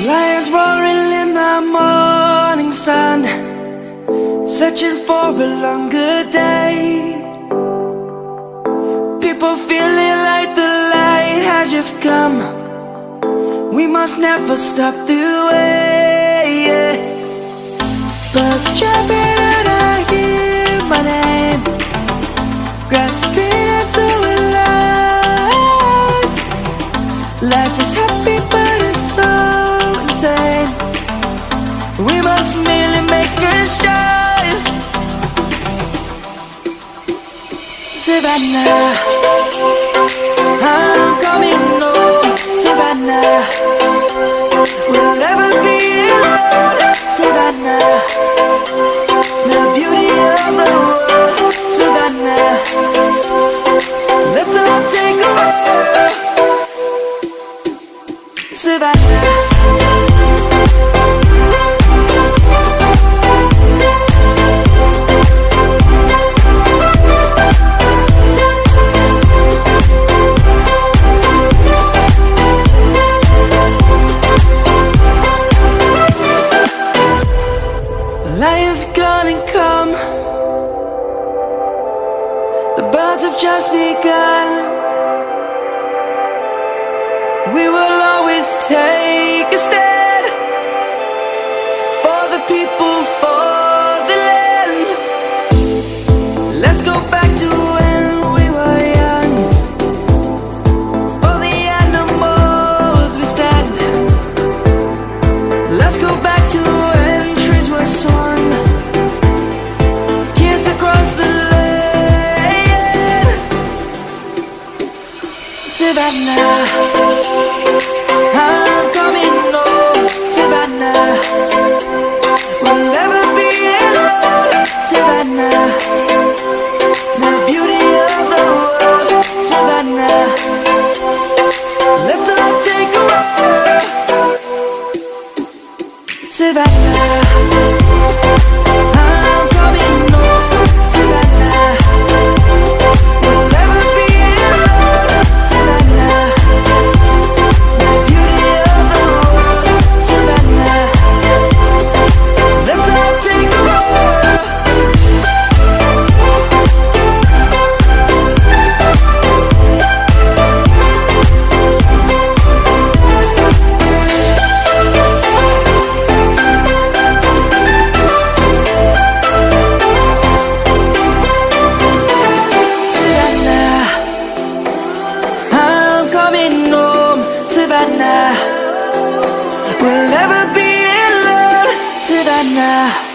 Lions roaring in the morning sun, searching for a longer day. People feeling like the light has just come. We must never stop the way. Birds chirping and I hear my name, grasping into life. Life is happy but it's so insane. We must merely make a start. Savannah, I'm coming home. Savannah, we'll never be alone. Savannah, the beauty of the world. Savannah, let's all take a walk. Savannah, lion's gonna come. The birds have just begun. We will always take a stand for the people, for the land. Let's go back to when we were young. For the animals we stand. Let's go back to when trees were swung, kids across the land. Savannah, I'm coming home. Savannah, we'll never be alone. Savannah, the beauty of the world. Savannah, let's all take a walk. Savannah, I'm coming home. Savannah, we'll never be alone. Savannah, the beauty of the world. Savannah, let's all take a walk. Savannah, we'll never be alone. Savannah.